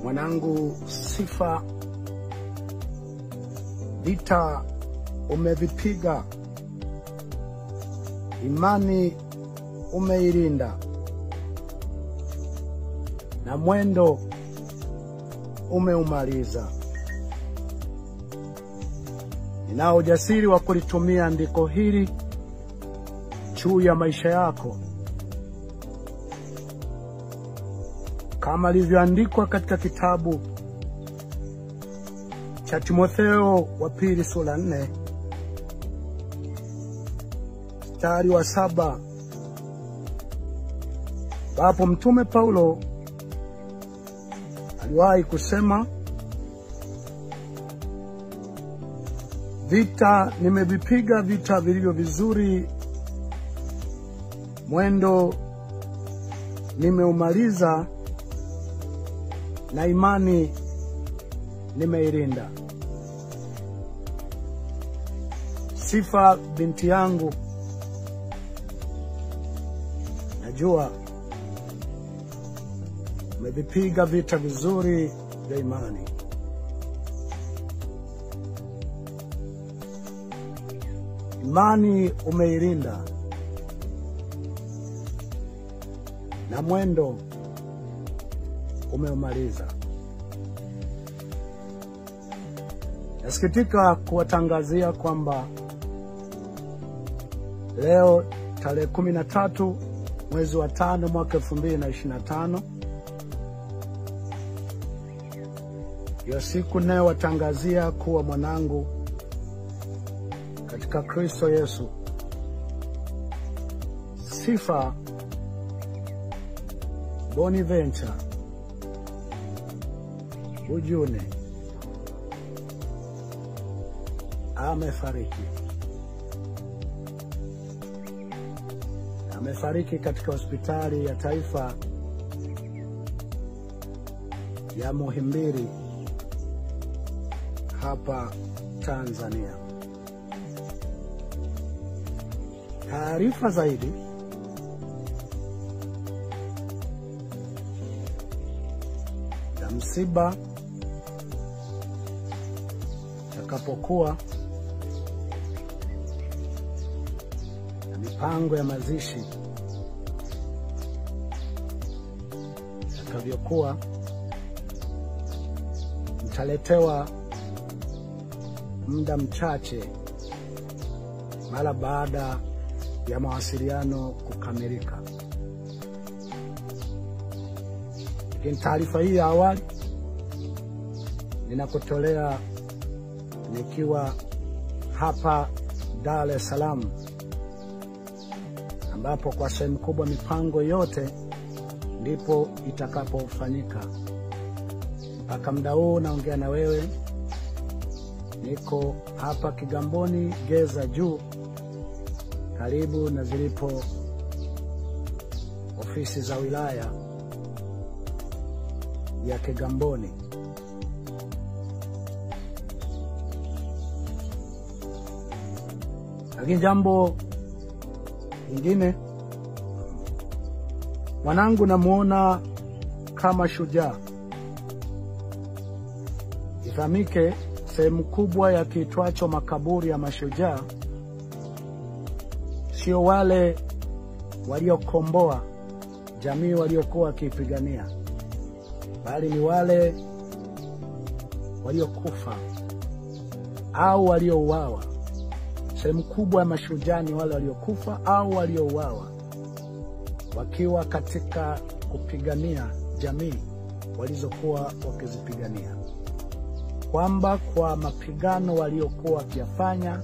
Mwanangu Sifa, vita umevipiga, imani umeilinda, na mwendo umeumaliza. Ninao ujasiri wa kulitumia andiko hili juu ya maisha yako, kama lilivyoandikwa katika kitabu cha Timotheo wa pili sura 4 mstari wa 7, ambapo Mtume Paulo aliwahi kusema, vita nimevipiga vita vilivyo vizuri, mwendo nimeumaliza, na imani nimeilinda. Sifa, binti yangu, najua umevipiga vita vizuri vya imani. Imani umeilinda, na mwendo umeumaliza. Nasikitika kuwatangazia kwamba leo tarehe 13 mwezi wa 5 mwaka 2025, hiyo siku nayo watangazia kuwa mwanangu katika Kristo Yesu, Sifa Bonaventure Ujune amefariki katika hospitali ya taifa ya Muhimbili hapa Tanzania. Taarifa zaidi za msiba takapokuwa na mipango ya mazishi takavyokuwa, mtaletewa muda mchache mara baada ya mawasiliano kukamilika. Lakini taarifa hii ya awali ninakutolea nikiwa hapa Dar es Salaam, ambapo kwa sehemu kubwa mipango yote ndipo itakapofanyika. Mpaka muda huu naongea na wewe, niko hapa Kigamboni Geza Juu, karibu na zilipo ofisi za wilaya ya Kigamboni. Lakini jambo lingine, mwanangu namuona kama shujaa. Ifahamike, sehemu kubwa ya kiitwacho makaburi ya mashujaa sio wale waliokomboa jamii waliokuwa wakipigania, bali ni wale waliokufa au waliouawa. Sehemu kubwa ya mashujaa ni wale waliokufa au waliouawa wakiwa katika kupigania jamii walizokuwa wakizipigania, kwamba kwa mapigano waliokuwa wakiyafanya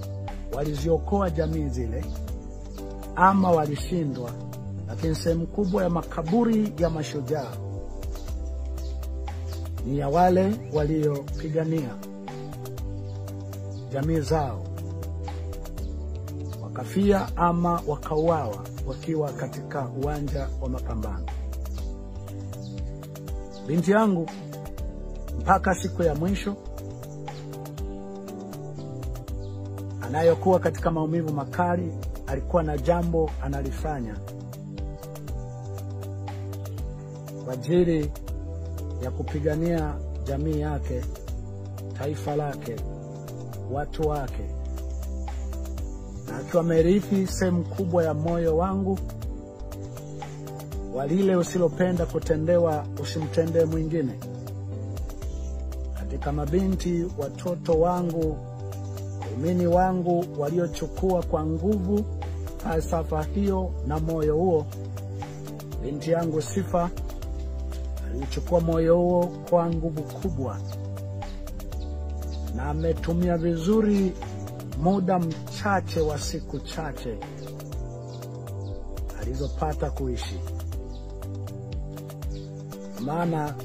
waliziokoa jamii zile ama walishindwa. Lakini sehemu kubwa ya makaburi ya mashujaa ni ya wale waliopigania jamii zao, wakafia ama wakauawa wakiwa katika uwanja wa mapambano. Binti yangu, mpaka siku ya mwisho anayokuwa katika maumivu makali, alikuwa na jambo analifanya kwa ajili ya kupigania jamii yake, taifa lake, watu wake. Na akiwa amerithi sehemu kubwa ya moyo wangu, walile usilopenda kutendewa usimtendee mwingine. Katika mabinti, watoto wangu, waumini wangu waliochukua kwa nguvu falsafa hiyo na moyo huo, binti yangu Sifa alichukua moyo huo kwa nguvu kubwa, na ametumia vizuri muda mchache wa siku chache alizopata kuishi. Maana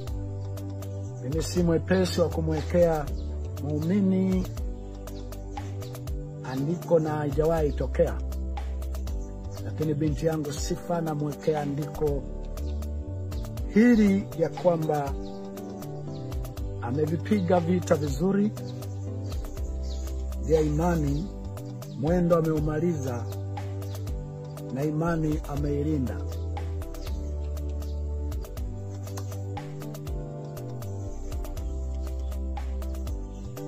mimi si mwepesi wa kumwekea muumini andiko na haijawahi tokea, lakini binti yangu Sifa namwekea andiko hili ya kwamba amevipiga vita vizuri vya imani, mwendo ameumaliza na imani ameilinda.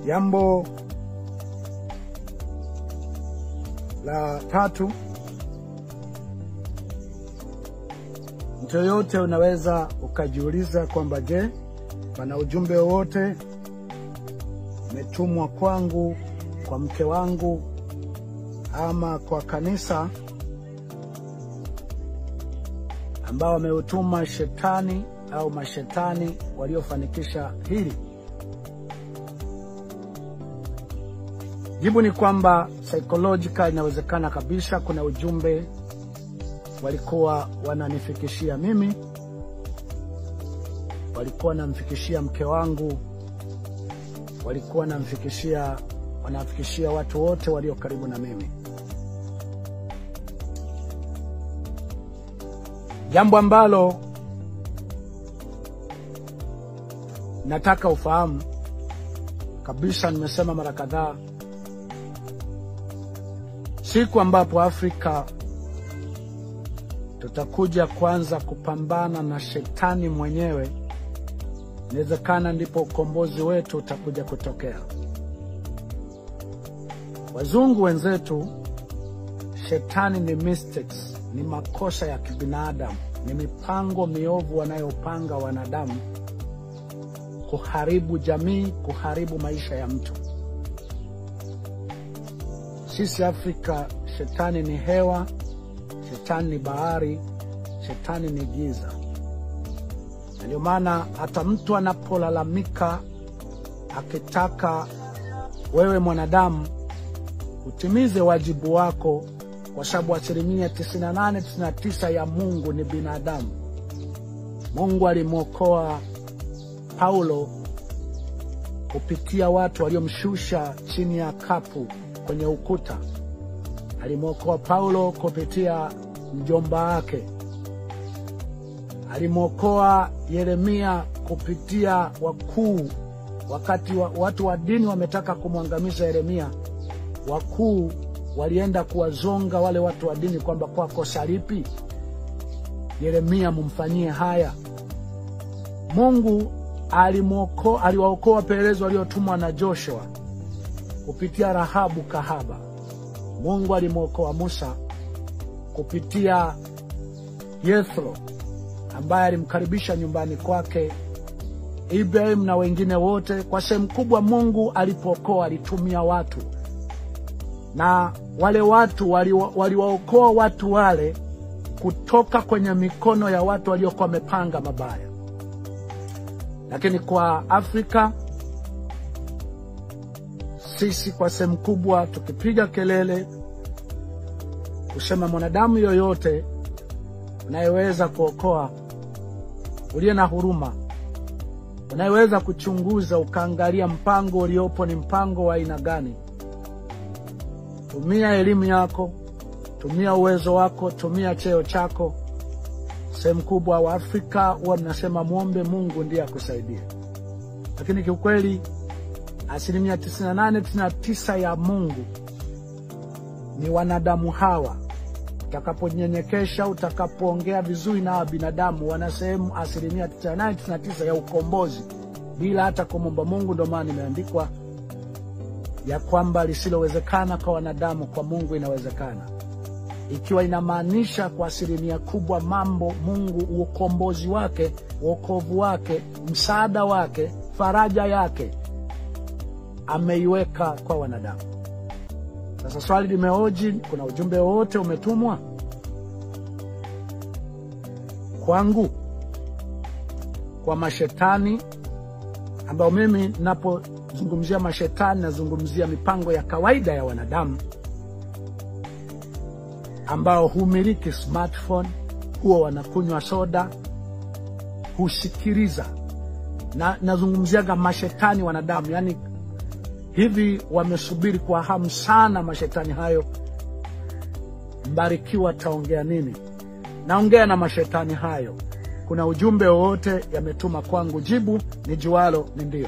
Jambo la tatu, mtu yote unaweza ukajiuliza kwamba je, pana ujumbe wote umetumwa kwangu, kwa mke wangu, ama kwa kanisa ambao wameutuma shetani au mashetani waliofanikisha hili? Jibu ni kwamba psychological inawezekana kabisa kuna ujumbe walikuwa wananifikishia mimi, walikuwa wanamfikishia mke wangu, walikuwa wanafikishia watu wote walio karibu na mimi. Jambo ambalo nataka ufahamu kabisa, nimesema mara kadhaa, siku ambapo Afrika tutakuja kwanza kupambana na shetani mwenyewe, inawezekana ndipo ukombozi wetu utakuja kutokea. Wazungu wenzetu, shetani ni mistakes, ni makosa ya kibinadamu, ni mipango miovu wanayopanga wanadamu kuharibu jamii, kuharibu maisha ya mtu. Sisi Afrika, shetani ni hewa, shetani ni bahari, shetani ni giza. Ndio maana hata mtu anapolalamika akitaka wewe mwanadamu utimize wajibu wako, kwa sababu 98-99 ya Mungu ni binadamu. Mungu alimwokoa Paulo kupitia watu waliomshusha chini ya kapu kwenye ukuta. Alimwokoa Paulo kupitia mjomba wake. Alimwokoa Yeremia kupitia wakuu. Wakati watu wa dini wametaka kumwangamiza Yeremia, wakuu walienda kuwazonga wale watu wa dini kwamba kwa kosa lipi Yeremia mumfanyie haya. Mungu aliwaokoa pelelezi waliotumwa na Joshua kupitia Rahabu kahaba. Mungu alimwokoa Musa kupitia Yethro ambaye alimkaribisha nyumbani kwake, Ibrahim na wengine wote. Kwa sehemu kubwa Mungu alipokoa alitumia watu, na wale watu waliwaokoa watu wale kutoka kwenye mikono ya watu waliokuwa wamepanga mabaya. Lakini kwa Afrika sisi kwa sehemu kubwa tukipiga kelele kusema mwanadamu yoyote unayeweza kuokoa, uliye na huruma, unayeweza kuchunguza ukaangalia mpango uliopo ni mpango wa aina gani. Tumia elimu yako, tumia uwezo wako, tumia cheo chako. Sehemu kubwa wa Afrika huwa mnasema muombe Mungu ndiye akusaidie. Lakini kiukweli 98-99 ya Mungu ni wanadamu hawa utakaponyenyekesha, utakapoongea vizuri na binadamu, wana sehemu 99% ya ukombozi bila hata kumwomba Mungu. Ndio maana imeandikwa ya kwamba lisilowezekana kwa wanadamu kwa Mungu inawezekana, ikiwa inamaanisha kwa 100% kubwa mambo Mungu, ukombozi wake, wokovu wake, msaada wake, faraja yake ameiweka kwa wanadamu. Sasa swali limeoji, kuna ujumbe wote umetumwa kwangu, kwa mashetani, ambao mimi napozungumzia mashetani nazungumzia mipango ya kawaida ya wanadamu ambao humiliki smartphone, huwa wanakunywa soda, husikiliza. Na nazungumziaga mashetani wanadamu, yani hivi wamesubiri kwa hamu sana mashetani hayo, Mbarikiwa taongea nini? Naongea na mashetani hayo. Kuna ujumbe wote yametuma kwangu, jibu ni jualo ni ndio.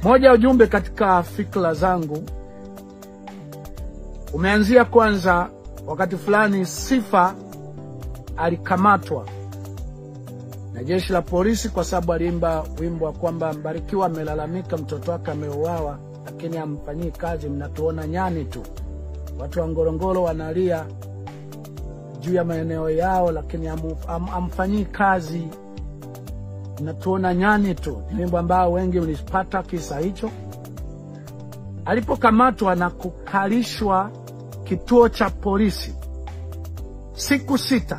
Moja ujumbe katika fikra zangu umeanzia kwanza wakati fulani Sifa alikamatwa na jeshi la polisi kwa sababu aliimba wimbo wa kwamba Mbarikiwa amelalamika mtoto wake ameuawa, lakini hamfanyii kazi, mnatuona nyani tu. Watu wa Ngorongoro wanalia juu ya maeneo yao, lakini hamfanyii kazi, mnatuona nyani tu. Wimbo ambao wengi mlipata kisa hicho. Alipokamatwa na kukalishwa kituo cha polisi siku 6,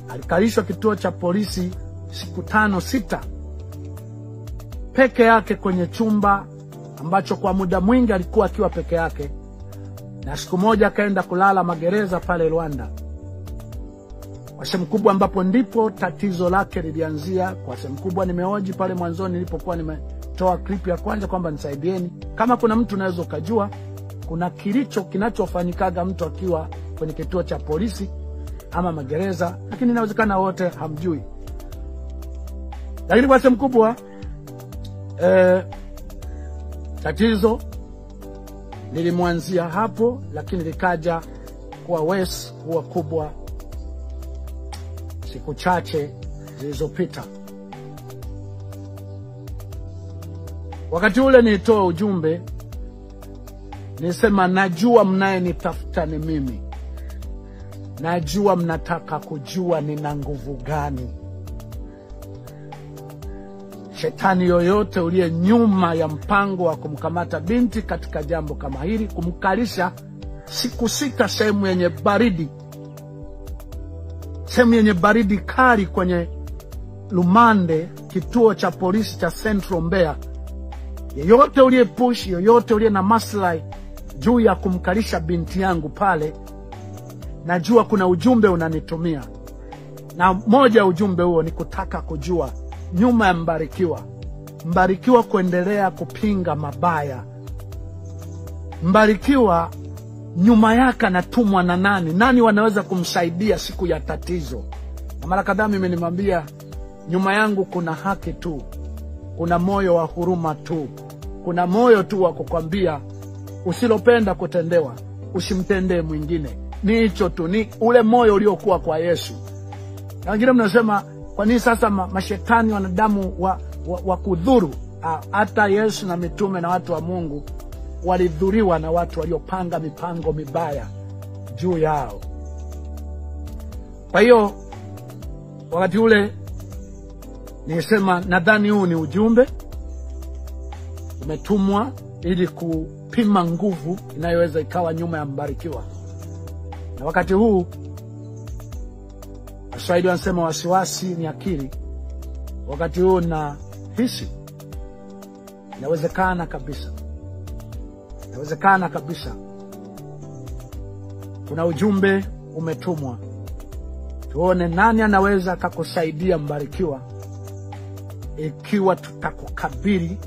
alikalishwa kituo cha polisi siku 5-6 peke yake kwenye chumba ambacho kwa muda mwingi alikuwa akiwa peke yake, na siku moja akaenda kulala magereza pale Rwanda. Kwa sehemu kubwa ambapo ndipo tatizo lake lilianzia. Kwa sehemu kubwa nimeoji pale mwanzoni nilipokuwa nimetoa clip ya kwanza kwamba nisaidieni kama kuna mtu unaweza ukajua kuna kinachofanyikaga mtu akiwa kwenye kituo cha polisi ama magereza, lakini inawezekana wote hamjui. Lakini kwa sehemu kubwa tatizo lilimwanzia hapo, lakini likaja kuwa kubwa siku chache zilizopita. Wakati ule nilitoa ujumbe, nisema najua mnayenitafuta ni mimi. Najua mnataka kujua nina nguvu gani. Shetani yoyote uliye nyuma ya mpango wa kumkamata binti katika jambo kama hili, kumkalisha siku 6 sehemu yenye baridi, sehemu yenye baridi kali kwenye Lumande, kituo cha polisi cha Central Mbeya, yeyote uliye push, yeyote uliye na maslahi juu ya kumkalisha binti yangu pale, najua kuna ujumbe unanitumia. Na moja ujumbe huo ni kutaka kujua nyuma ya Mbarikiwa kuendelea kupinga mabaya. Mbarikiwa nyuma yake anatumwa na nani? Nani wanaweza kumsaidia siku ya tatizo? Na mara kadhaa mimi nimwambia, nyuma yangu kuna haki tu, kuna moyo wa huruma tu, kuna moyo tu wa kukwambia usilopenda kutendewa usimtendee mwingine. Ni hicho tu, ni ule moyo uliokuwa kwa Yesu. Na wengine mnasema kwa nini sasa mashetani wanadamu wa kudhuru? Hata Yesu na mitume na watu wa Mungu walidhuriwa na watu waliopanga mipango mibaya juu yao. Kwa hiyo wakati ule nisema nadhani huu ni ujumbe umetumwa ili kupima nguvu inayoweza ikawa nyuma ya Mbarikiwa. Na wakati huu Waswahili wanasema wasiwasi ni akili. Wakati huu na hisi inawezekana kabisa. Inawezekana kabisa kuna ujumbe umetumwa. Tuone nani anaweza kukusaidia Mbarikiwa, ikiwa tutakukabili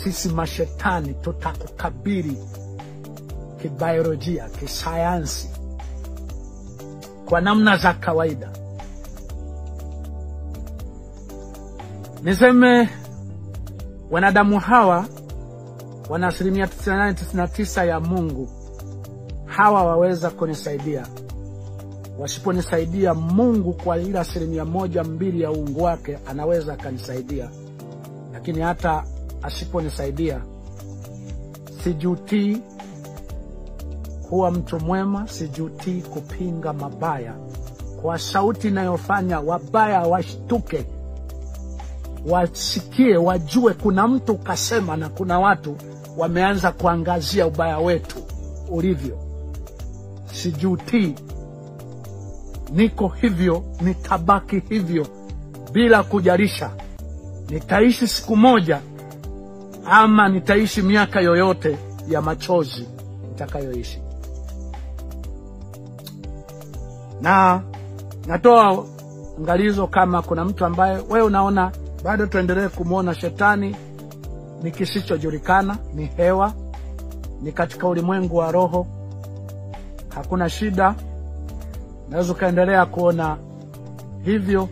sisi mashetani, tutakukabili kibiolojia, kisayansi, kwa namna za kawaida. Niseme wanadamu hawa wana 99% ya Mungu. hawa waweza kunisaidia. Wasiponisaidia, Mungu kwa ile 1-2% ya uungu wake anaweza akanisaidia. Lakini hata asiponisaidia, sijutii kuwa mtu mwema, sijutii kupinga mabaya. Kwa sauti inayofanya wabaya washtuke, wasikie, wajue kuna mtu kasema na kuna watu wameanza kuangazia ubaya wetu ulivyo. Sijutii. Niko hivyo, nitabaki hivyo bila kujalisha nitaishi siku moja ama nitaishi miaka yoyote ya machozi nitakayoishi. Na natoa angalizo, kama kuna mtu ambaye wewe unaona bado tuendelee kumuona shetani ni kisichojulikana, ni hewa, ni katika ulimwengu wa roho, hakuna shida. Naweza kaendelea kuona hivyo,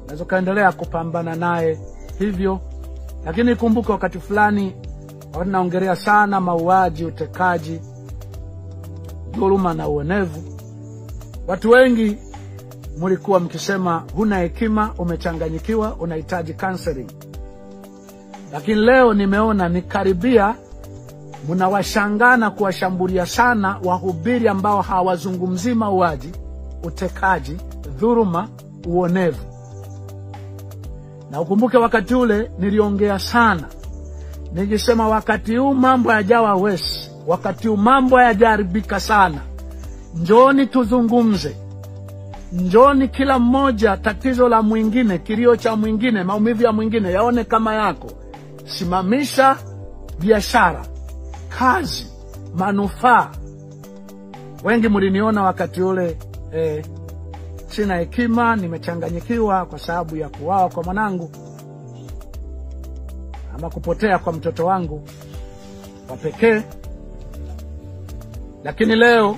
naweza kaendelea kupambana naye hivyo. Lakini kumbuka, wakati fulani wanaongelea sana mauaji, utekaji, dhuluma na uonevu, watu wengi mlikuwa mkisema huna hekima, umechanganyikiwa, unahitaji counseling. Lakini leo nimeona nikaribia mnawashangana kuwashambulia sana wahubiri ambao hawazungumzi mauaji, utekaji, dhuluma, uonevu. Na ukumbuke wakati ule niliongea sana, nikisema wakati huu mambo hayajawa wesi, wakati huu mambo hayajaribika sana. Njooni tuzungumze. Njooni kila mmoja tatizo la mwingine, kilio cha mwingine, maumivu ya mwingine yaone kama yako. Simamisha biashara, kazi, manufaa. Wengi mliniona wakati ule sina hekima, nimechanganyikiwa kwa sababu ya kuuawa kwa mwanangu ama kupotea kwa mtoto wangu wa pekee. Lakini leo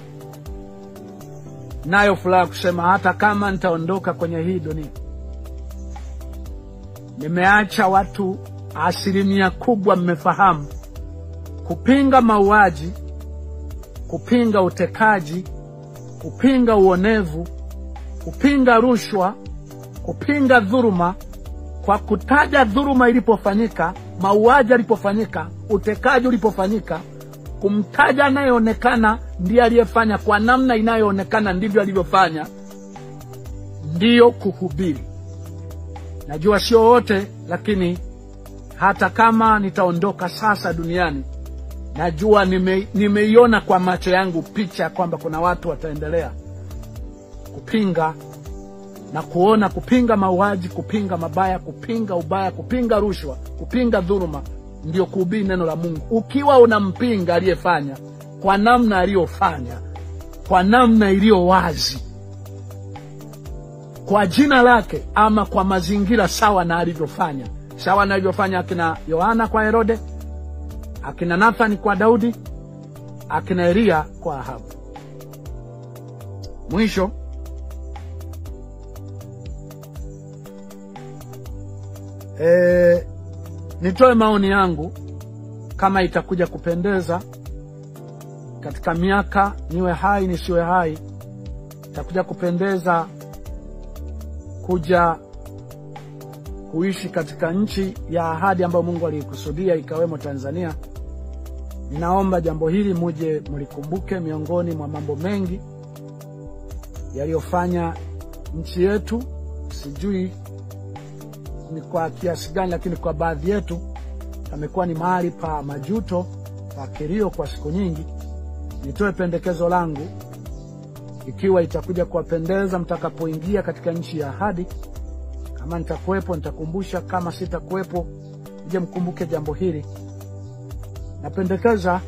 nayo furaha kusema hata kama nitaondoka kwenye hii dunia, nimeacha watu kubwa mmefahamu kupinga mauaji, kupinga utekaji, kupinga uonevu, kupinga rushwa, kupinga dhuluma, kwa kutaja dhuluma ilipofanyika, mauaji yalipofanyika, utekaji ulipofanyika, kumtaja anayeonekana ndiye aliyefanya kwa namna inayoonekana ndivyo alivyofanya, ndiyo kuhubiri. Najua sio wote, lakini hata kama nitaondoka sasa duniani, najua nimeiona kwa macho yangu picha kwamba kuna watu wataendelea kupinga na kuona kupinga mauaji, kupinga mabaya, kupinga ubaya, kupinga rushwa, kupinga dhuluma, ndio kuhubiri neno la Mungu. Ukiwa unampinga aliyefanya kwa namna aliyofanya, kwa namna iliyo wazi, kwa jina lake ama kwa mazingira sawa na alivyofanya, sawa na alivyofanya akina Yohana kwa Herode, akina Nathani kwa Daudi, akina Elia kwa Ahabu. Mwisho, nitoe maoni yangu kama itakuja kupendeza katika miaka, niwe hai nisiwe hai, itakuja kupendeza kuja kuishi katika nchi ya ahadi ambayo Mungu alikusudia ikawemo Tanzania. Ninaomba jambo hili muje mlikumbuke miongoni mwa mambo mengi yaliyofanya nchi yetu, sijui ni kwa kiasi gani, lakini kwa baadhi yetu amekuwa ni mahali pa majuto, pa kilio kwa siku nyingi. Nitoe pendekezo langu, ikiwa itakuja kuwapendeza mtakapoingia katika nchi ya ahadi, kama nitakuwepo nitakumbusha, kama sitakuwepo nje mkumbuke jambo hili. Napendekeza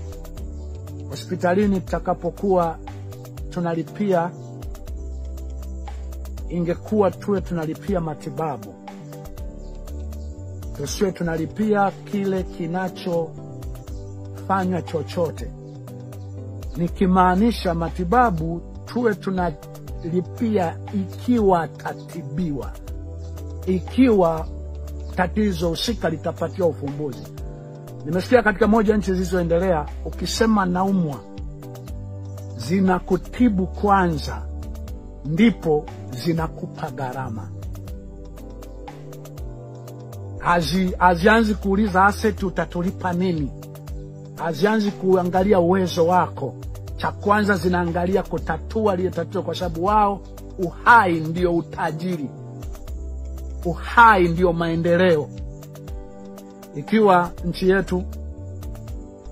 hospitalini tutakapokuwa tunalipia, ingekuwa tuwe tunalipia matibabu, tusiwe tunalipia kile kinachofanywa chochote. Nikimaanisha matibabu, tuwe tunalipia ikiwa tatibiwa, ikiwa tatizo husika litapatiwa ufumbuzi. Nimesikia katika moja nchi zilizoendelea, ukisema naumwa zinakutibu kwanza, ndipo zinakupa gharama. Hazianzi kuuliza asset utatulipa nini. Hazianzi kuangalia uwezo wako. Cha kwanza zinaangalia kutatua lile tatizo, kwa sababu wao uhai ndio utajiri. Uhai ndio maendeleo. Ikiwa nchi yetu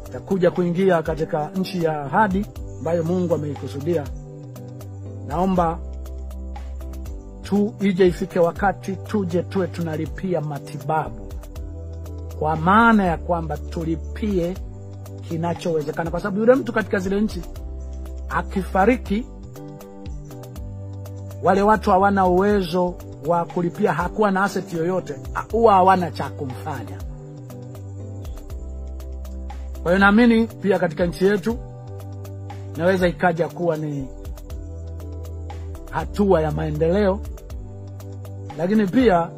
itakuja kuingia katika nchi ya ahadi ambayo Mungu ameikusudia, naomba ije ifike wakati tuje tuwe tunalipia matibabu, kwa maana ya kwamba tulipie kinachowezekana, kwa sababu yule mtu katika zile nchi akifariki, wale watu hawana uwezo wa kulipia, hakuwa na asset yoyote, huwa hawana cha kumfanya. Kwa hiyo naamini pia katika nchi yetu inaweza ikaja kuwa ni hatua ya maendeleo, lakini pia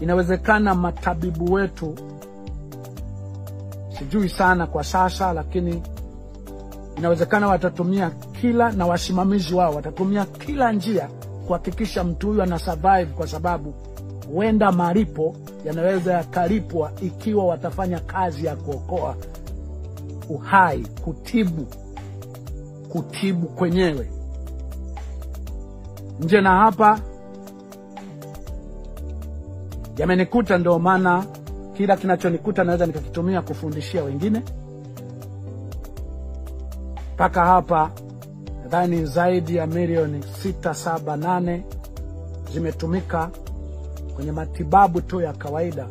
inawezekana matabibu wetu, sijui sana kwa sasa, lakini inawezekana watatumia na wasimamizi wao watatumia kila njia kuhakikisha mtu huyu ana survive, kwa sababu huenda malipo yanaweza yakalipwa ikiwa watafanya kazi ya kuokoa uhai, kutibu kwenyewe. Nje na hapa yamenikuta, ndio maana kila kinachonikuta naweza nikakitumia kufundishia wengine. Paka hapa nadhani zaidi ya milioni 6-7-8 zimetumika kwenye matibabu tu ya kawaida,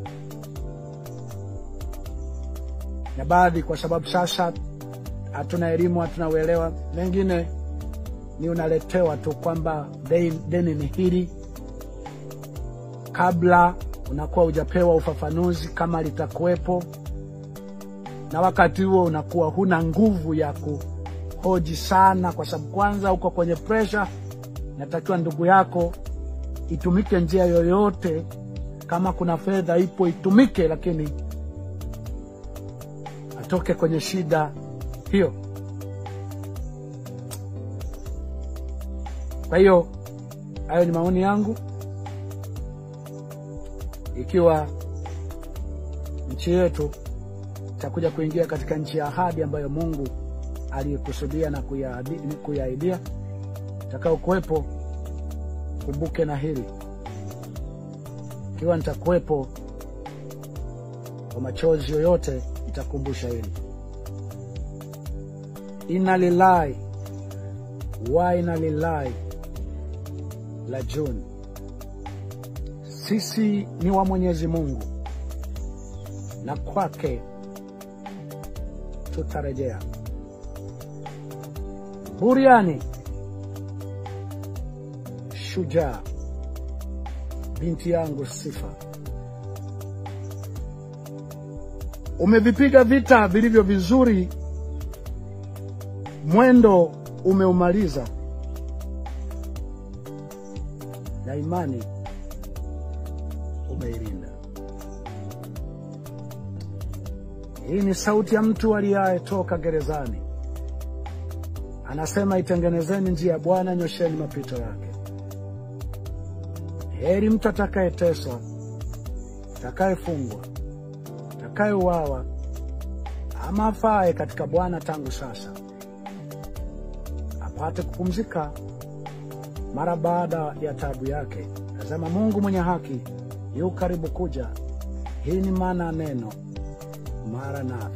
na baadhi kwa sababu sasa hatuna elimu, hatuna uelewa, mengine ni unaletewa tu kwamba deni ni hili, kabla unakuwa hujapewa ufafanuzi kama litakuwepo, na wakati huo unakuwa huna nguvu ya kuhoji sana, kwa sababu kwanza uko kwenye pressure. Natakiwa ndugu yako itumike njia yoyote, kama kuna fedha ipo itumike, lakini atoke kwenye shida hiyo. Kwa hiyo hayo ni maoni yangu. Ikiwa nchi yetu itakuja kuingia katika nchi ya ahadi ambayo Mungu alikusudia na kuyaidia, takao kuwepo, kumbuke na hili. Ikiwa nitakuwepo kwa machozi yoyote, nitakumbusha hili. Inna lillahi wa inna ilaihi rajiun. Sisi ni wa Mwenyezi Mungu na kwake tutarejea. Buriani shujaa, binti yangu Sifa, umevipiga vita vilivyo vizuri, mwendo umeumaliza, na imani umeilinda. Hii ni sauti ya mtu aliyetoka gerezani. Anasema, itengenezeni njia ya Bwana, nyosheni mapito yake. Heri mtu atakayeteswa, atakayefungwa, atakayeuawa, ama afae katika Bwana tangu sasa, apate kupumzika mara baada ya taabu yake. Tazama, Mungu mwenye haki yu karibu kuja. Hii ni maana neno Maranatha.